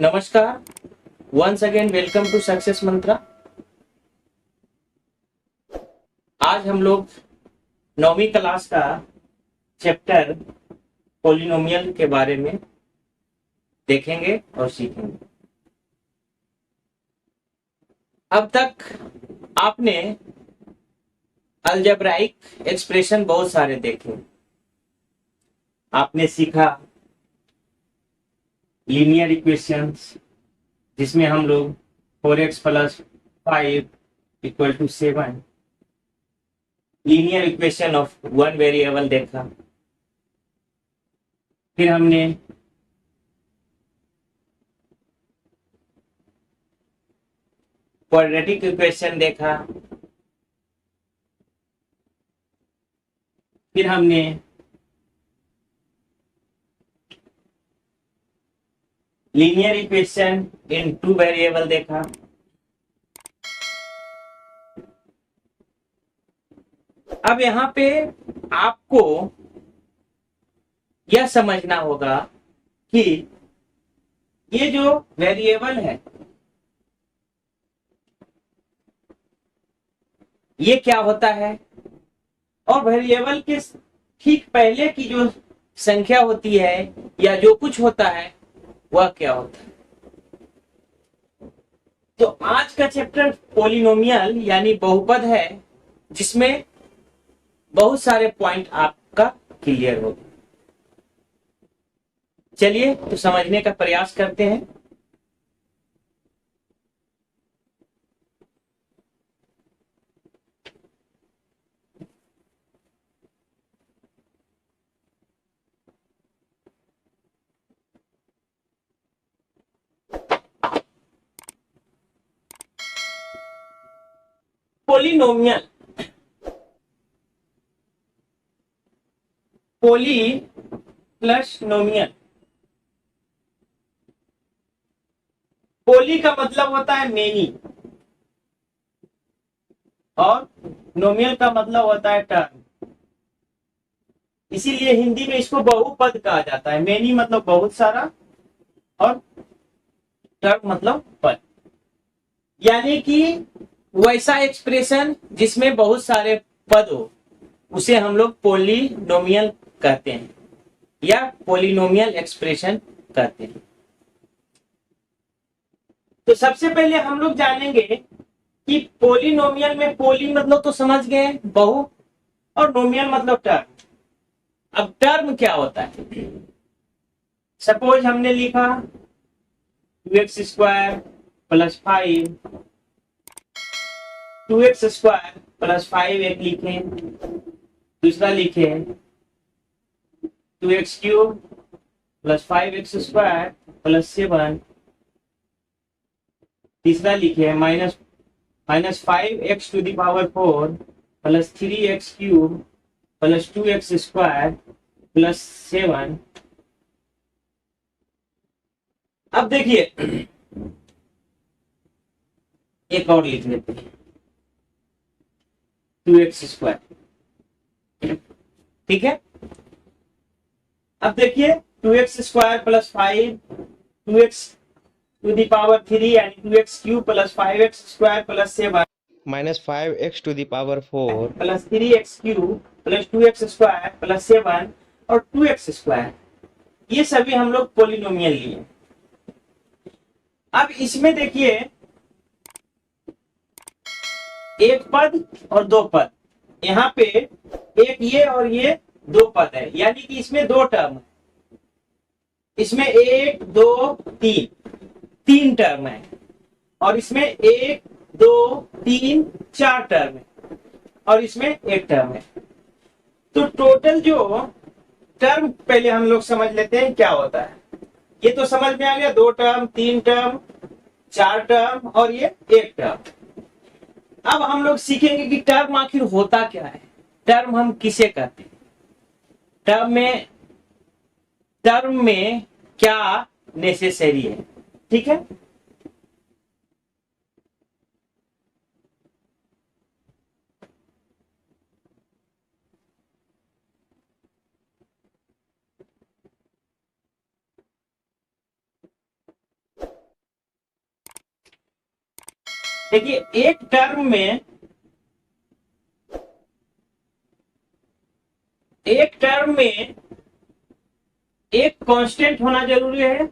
नमस्कार, once again welcome to success mantra. आज हम लोग 9वीं क्लास का चैप्टर पॉलिनोमियल के बारे में देखेंगे और सीखेंगे। अब तक आपने अलजेब्राइक एक्सप्रेशन बहुत सारे देखे। आपने सीखा लीनियर इक्वेशंस, जिसमें हम लोग 4x + 5 = 7 linear equation of one variable देखा। फिर हमने क्वाड्रेटिक इक्वेशन देखा। फिर हमने linear equation in two variable देखा। अब यहाँ पे आपको यह समझना होगा कि ये जो वेरिएबल है ये क्या होता है, और वेरिएबल के ठीक पहले की जो संख्या होती है या जो कुछ होता है वह क्या होता है। तो आज का चैप्टर पॉलिनोमियल यानी बहुपद है, जिसमें बहुत सारे पॉइंट आपका क्लियर होगा। चलिए तो समझने का प्रयास करते हैं। पॉलिनोमियल, पोली प्लस नोमियल। पोली का मतलब होता है मेनी और नोमियल का मतलब होता है टर्म। इसीलिए हिंदी में इसको बहुपद कहा जाता है। मेनी मतलब बहुत सारा और टर्म मतलब पद, यानी कि वैसा एक्सप्रेशन जिसमें बहुत सारे पद हो उसे हम लोग पोलिनोमियल कहते हैं या पोलिनोमियल एक्सप्रेशन कहते हैं। तो सबसे पहले हम लोग जानेंगे कि पोलिनोमियल में पोली मतलब तो समझ गए बहु, और नोमियल मतलब टर्म। अब टर्म क्या होता है? सपोज हमने लिखा 2x² + 5, 2x² + 5 एक लिखे, दूसरा लिखे 2x³ + 5x² + 7, तीसरा लिखे -5x⁴ + 3x³ + 2x² + 7। अब देखिए एक और लिख लेते हैं 2x², ठीक है। अब देखिए 2x² + 5, 2x⁴ यानी 2x³ + 5x² + 7 -5x⁴ + 3x³ + 2x² + 7 और 2x², ये सभी हम लोग पोलिनोमियल लिए। अब इसमें देखिए एक पद और दो पद, यहाँ पे एक ये और ये दो पद है, यानी कि इसमें दो टर्म है। इसमें 1 2 3 तीन टर्म है, और इसमें 1 2 3 4 टर्म है, और इसमें एक टर्म है। तो टोटल जो टर्म पहले हम लोग समझ लेते हैं क्या होता है। ये तो समझ में आ गया, दो टर्म, तीन टर्म, चार टर्म और ये एक टर्म। अब हम लोग सीखेंगे कि टर्म आखिर होता क्या है, टर्म हम किसे कहते हैं, टर्म में क्या नेसेसरी है, ठीक है। देखिए एक टर्म में एक कांस्टेंट होना जरूरी है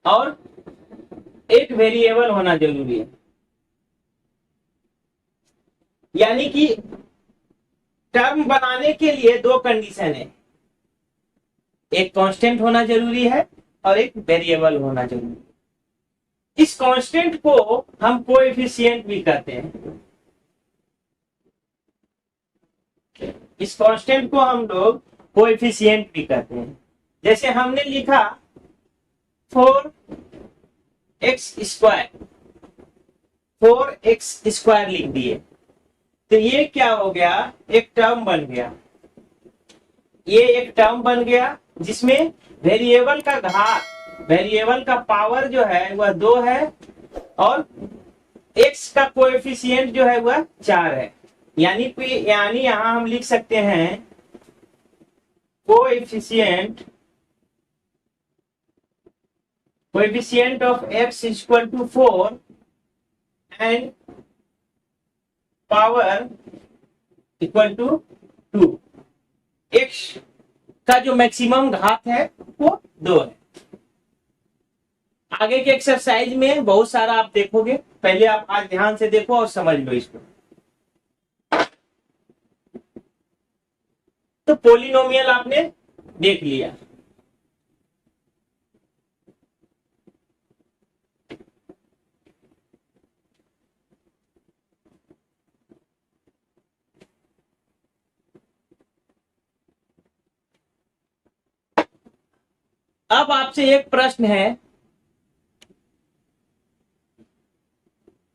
और एक वेरिएबल होना जरूरी है। यानी कि टर्म बनाने के लिए दो कंडीशन है, एक कांस्टेंट होना जरूरी है और एक वेरिएबल होना जरूरी है। इस कांस्टेंट को हम कोएफिशिएंट भी कहते हैं। इस कांस्टेंट को हम लोग कोएफिशिएंट भी कहते हैं। जैसे हमने लिखा 4x स्क्वायर लिख दिए, तो ये क्या हो गया, एक टर्म बन गया। ये एक टर्म बन गया जिसमें वेरिएबल का पावर जो है वह 2 है और x का कोएफिशिएंट जो है वह 4 है। यानी यहां हम लिख सकते हैं coefficient of x equal to 4 and power equal to 2। x का जो मैक्सिमम घात है वो 2 है। आगे के एक्सरसाइज में बहुत सारा आप देखोगे, पहले आप आज ध्यान से देखो और समझ लो इसको। तो पोलिनोमियल आपने देख लिया। अब आपसे एक प्रश्न है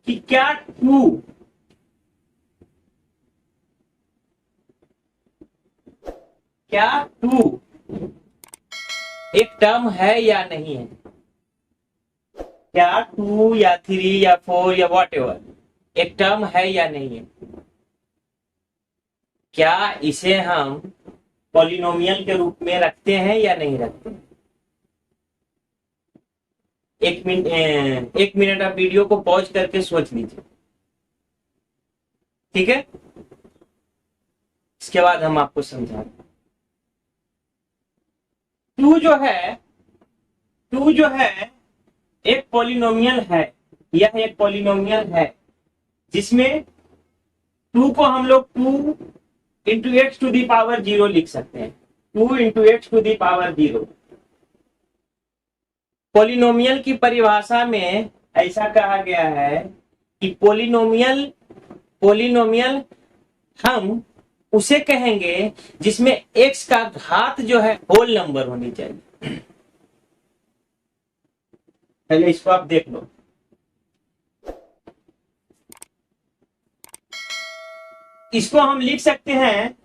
कि क्या 2 एक टर्म है या नहीं है? क्या 2 या 3 या 4 या whatever एक टर्म है या नहीं है? क्या इसे हम पॉलिनोमियल के रूप में रखते हैं या नहीं रखते? एक मिनट आप वीडियो को पॉज करके सोच लीजिए, ठीक है? इसके बाद हम आपको समझा रहे। 2 जो है एक पॉलिनोमियल है। यह एक पॉलिनोमियल है जिसमें 2 को हम लोग 2 into x to the power 0 लिख सकते हैं। 2 into x to the power 0। Polynomial की परिभाषा में ऐसा कहा गया है कि पॉलिनोमियल हम उसे कहेंगे जिसमें x का घात जो है होल नंबर होनी चाहिए। पहले इसको आप देख लो। इसको हम लिख सकते हैं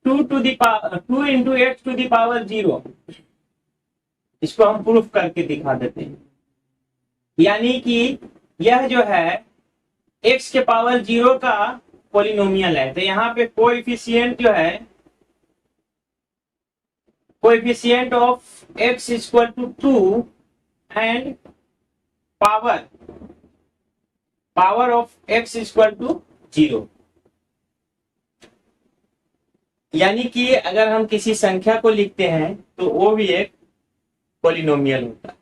2 into x to the power 0। इसको हम प्रूफ करके दिखा देते हैं। यानी कि यह जो है x के पावर 0 का पॉलिनोमियल है। तो यहाँ पे कोएफिशिएंट जो है, coefficient of x equal to 2 and power of x equal to 0। यानी कि अगर हम किसी संख्या को लिखते हैं तो वो भी एक पॉलिनोमियल होता है।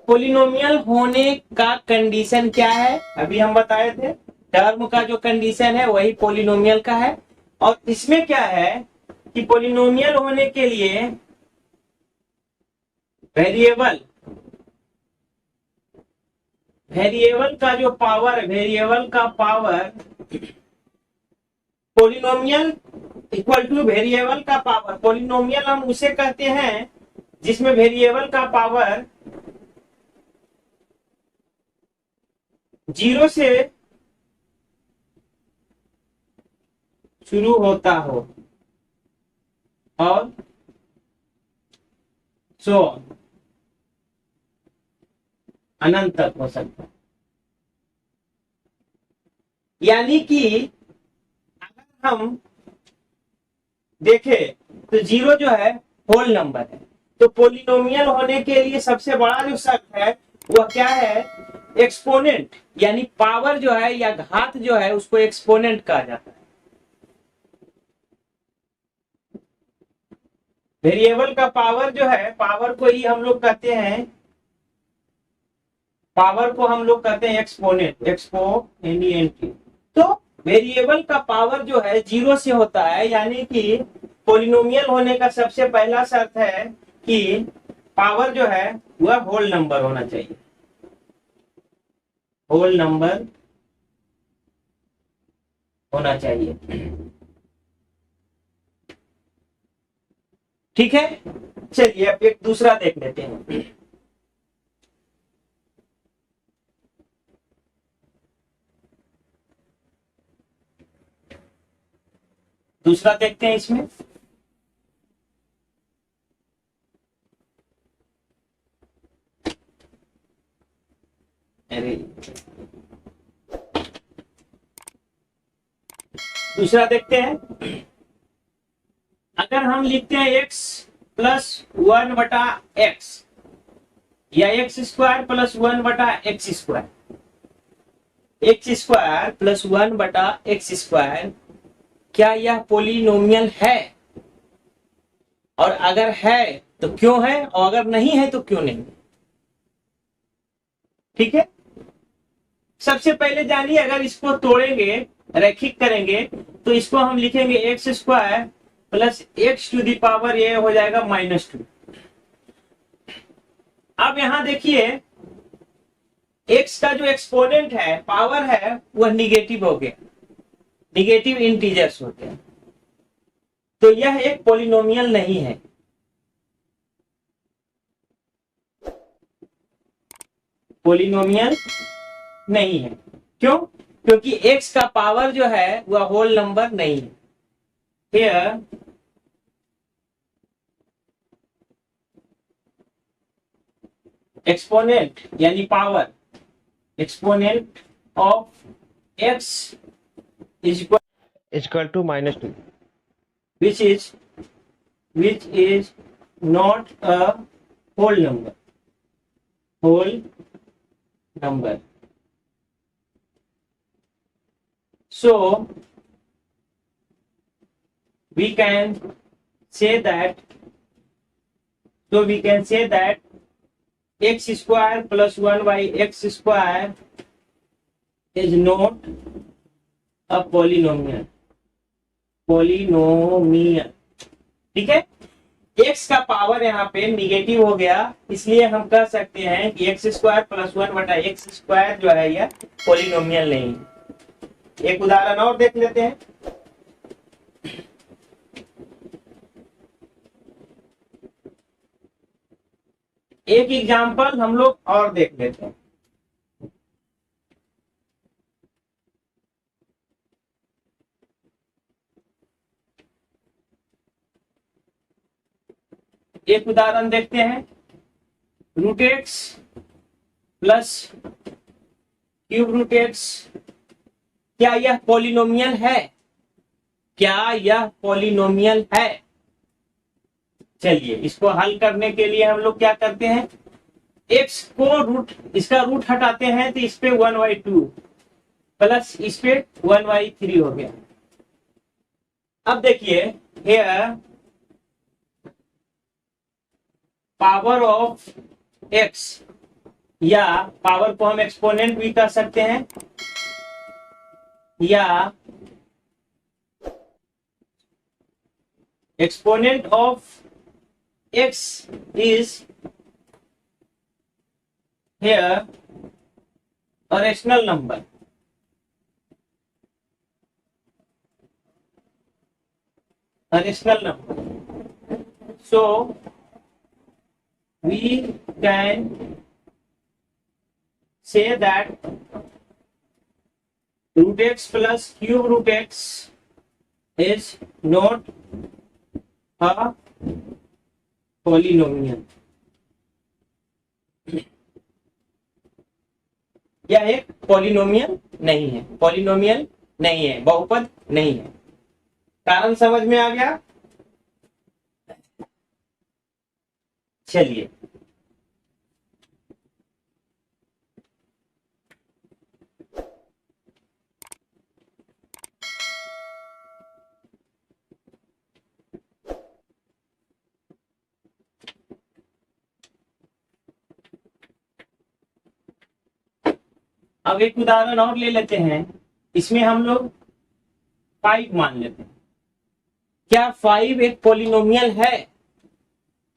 पॉलिनोमियल होने का कंडीशन क्या है? अभी हम बताए थे टर्म का जो कंडीशन है वही पॉलिनोमियल का है। और इसमें क्या है कि पॉलिनोमियल होने के लिए वेरिएबल का power polynomial equal two variable का पावर। पॉलिनोमियल हम उसे कहते हैं जिसमें वेरिएबल का पावर 0 से शुरू होता हो और अनंत तक हो सकता है। यानी कि अगर हम देखें तो 0 जो है होल नंबर है, तो पोलिनोमियल होने के लिए सबसे बड़ा जो शर्त है वह क्या है, एक्सपोनेंट, यानी पावर जो है या घात जो है उसको एक्सपोनेंट कहा जाता है। वेरिएबल का पावर जो है, पावर को ही हम लोग कहते हैं, पावर को हम लोग कहते हैं एक्सपोनेंट, एक्सपोनेंट। तो वेरिएबल का पावर जो है 0 से होता है, यानी कि पोलिनोमियल होने का सबसे पहला शर्त है कि पावर जो है वह होल नंबर होना चाहिए, होल नंबर होना चाहिए। ठीक है, चलिए अब एक दूसरा देख लेते हैं। दूसरा देखते हैं इसमें। अरे दूसरा देखते हैं। अगर हम लिखते हैं x प्लस 1/x या x square plus 1/x square, x square plus 1/x square, क्या यह पोलिनोमियल है? और अगर है तो क्यों है, और अगर नहीं है तो क्यों नहीं? ठीक है, सबसे पहले जानिए, अगर इसको तोड़ेंगे, रैखिक करेंगे, तो इसको हम लिखेंगे x square plus x to the power ये हो जाएगा -2। अब यहां देखिए, एक्स का जो एक्सपोनेंट है, पावर है, वह निगेटिव हो गया, निगेटिव इंटीजर्स होते हैं, तो यह एक पोलिनोमियल नहीं है। पोलिनोमियल नहीं है, क्यों? क्योंकि x का पावर जो है वह होल नंबर नहीं है। Here एक्सपोनेंट यानी power, exponent of x is equal to -2, which is not a whole number. So we can say that x square plus 1/x square is not a polynomial. ठीक है, x का power यहाँ पे negative हो गया, इसलिए हम कह सकते हैं कि x square plus 1/x square जो है यह पोलिनोमियल नहीं है। एक उदाहरण और देख लेते हैं। एक एग्जाम्पल हम लोग और देख लेते हैं। एक उदाहरण देखते हैं, √x प्लस √x, क्या यह पोलिनोमियल है? क्या यह पोलिनोमियल है? चलिए, इसको हल करने के लिए हम लोग क्या करते हैं, x को इसका रूट हटाते हैं, तो इस पे 1/2 प्लस इस पे 1/3 हो गया। अब देखिए, here पावर ऑफ x, या पावर को हम एक्सपोनेंट भी कर सकते हैं, या exponent of x is here a rational number. A rational number. So we can say that √x plus √x is not a polynomial. यह एक पॉलिनोमियल नहीं है, पॉलिनोमियल नहीं है, बहुपद नहीं है। कारण समझ में आ गया? चलिए अब एक उदाहरण और ले लेते हैं। इसमें हम लोग 5 मान लेते हैं। क्या 5 एक पॉलिनोमियल है?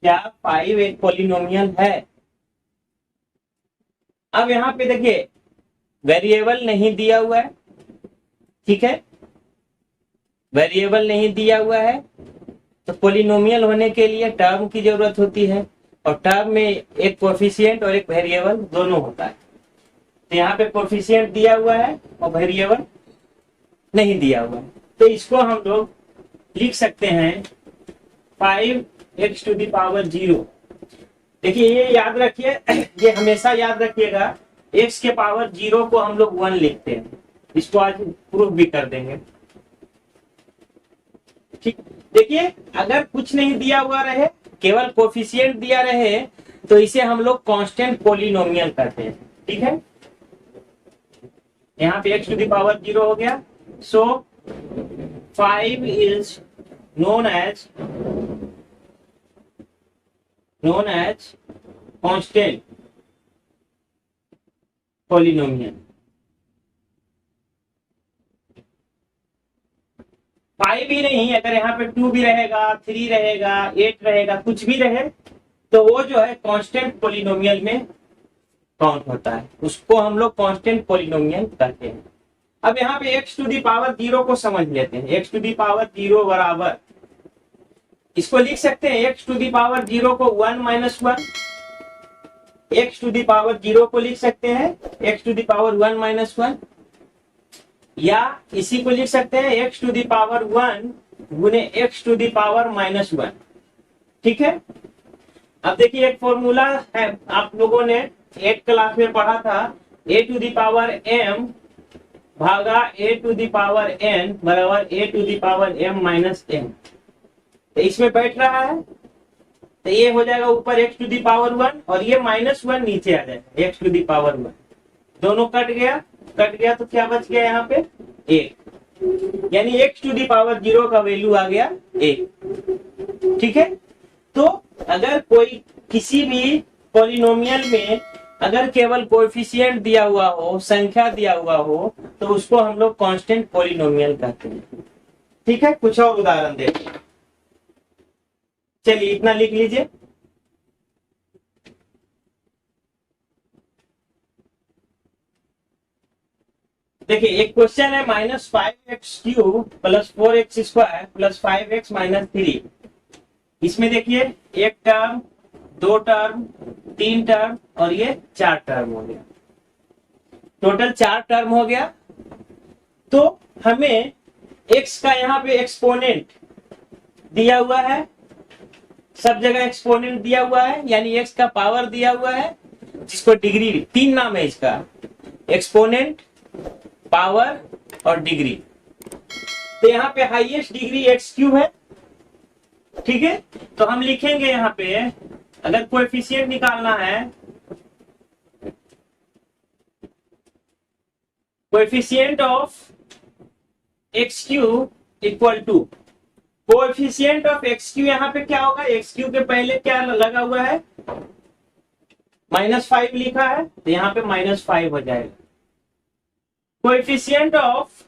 क्या 5 एक पॉलिनोमियल है? अब यहाँ पे देखिए वेरिएबल नहीं दिया हुआ है, ठीक है, वेरिएबल नहीं दिया हुआ है, तो पॉलिनोमियल होने के लिए टर्म की जरूरत होती है, और टर्म में एक कोएफिशिएंट और एक वेरिएबल दोनों होता है। तो यहाँ पे कोएफिशिएंट दिया हुआ है और वेरिएबल नहीं दिया हुआ है, तो इसको हम लोग लिख सकते हैं 5x⁻0। देखिए ये याद रखिए, ये हमेशा याद रखिएगा, x के पावर 0 को हम लोग 1 लिखते हैं। इसको आज प्रूफ भी कर देंगे, ठीक। देखिए अगर कुछ नहीं दिया हुआ रहे, केवल कोएफिशिएंट दिया रहे, तो इसे हम लोग कांस्टेंट पॉलिनोमियल कहते हैं, ठीक है। यहाँ पे x⁻0 हो गया, सो 5 is known as constant polynomial। 5 ही नहीं, अगर यहाँ पे 2 भी रहेगा, 3 रहेगा, 8 रहेगा, कुछ भी रहे, तो वो जो है कांस्टेंट पॉलिनोमियल में काउंट होता है, उसको हम लोग कांस्टेंट पॉलिनोमियल कहते हैं। अब यहाँ पे x⁻0 को समझ लेते हैं। x⁻0 बराबर, इसको लिख सकते हैं x⁻0 को 1 - 1, x⁻0 को लिख सकते हैं x⁻1 - 1, या इसी को लिख सकते हैं x⁻1 गुने x⁻−1, ठीक है। अब देखिए एक फॉर्मूला है, आप लोगों ने 8 क्लास में पढ़ा था, a⁻m भागा a⁻n बराबर a⁻m-n। तो इसमें बैठ रहा है, तो ये हो जाएगा ऊपर x⁻1 और ये -1 नीचे आ जाएगा x⁻1। दोनों कट गया तो क्या बच गया यहाँ पे 1, यानी x⁻0 का वैल्यू आ गया 1, ठीक है। तो अगर कोई किसी भी पॉलिनोमियल में अगर केवल कोएफिशिएंट दिया हुआ हो, संख्या दिया हुआ हो, तो उसको हम लोग कांस्टेंट पॉलिनोमियल कहते हैं, ठीक है। कुछ और उदाहरण देखिए, चलिए इतना लिख लीजिए। देखिए एक क्वेश्चन है -5x³ + 4x² + 5x - 3। इसमें देखिए एक टर्म, 2 टर्म, 3 टर्म और ये 4 टर्म हो गया, टोटल 4 टर्म हो गया। तो हमें x का यहाँ पे एक्सपोनेंट दिया हुआ है, सब जगह एक्सपोनेंट दिया हुआ है, यानी x का पावर दिया हुआ है, जिसको डिग्री, 3 नाम है इसका, एक्सपोनेंट, पावर और डिग्री। तो यहाँ पे हाईएस्ट डिग्री x³ है, ठीक है। तो हम लिखेंगे यहाँ पे, अगर कोएफिशिएंट निकालना है, coefficient of x³ equal to, coefficient of x³ यहाँ पे क्या होगा, x³ के पहले क्या लगा हुआ है, -5 लिखा है, तो यहाँ पे -5 हो जाएगा। कोएफिशिएंट ऑफ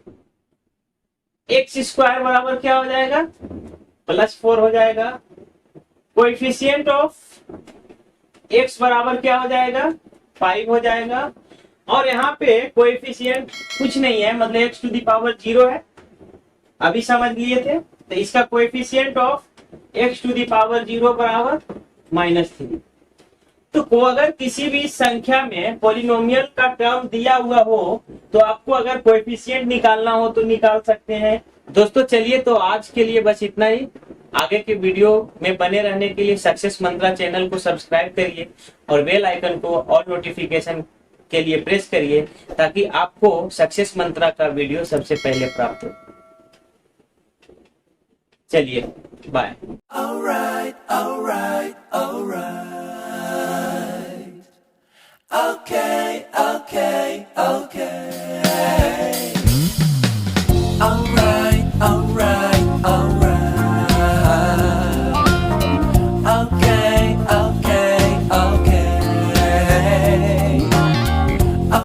x² बराबर क्या हो जाएगा, +4 हो जाएगा। कोएफिशिएंट ऑफ x बराबर क्या हो जाएगा, 5 हो जाएगा। और यहाँ पे कोएफिशिएंट कुछ नहीं है, मतलब x⁻0 है, अभी समझ लिए थे। तो इसका कोएफिशिएंट ऑफ x⁻0 बराबर -3। तो को अगर किसी भी संख्या में पॉलिनोमियल का टर्म दिया हुआ हो, तो आपको अगर कोएफिशिएंट निकालना हो तो निकाल सकते हैं। दोस्तों चलिए, तो आज के लिए बस इतना ही। आगे के वीडियो में बने रहने के लिए सक्सेस मंत्रा चैनल को सब्सक्राइब करिए और बेल आइकन को और नोटिफिकेशन के लिए प्रेस करिए ताकि आपको सक्सेस मंत्रा का वीडियो सबसे पहले प्राप्त हो। चलिए बाय।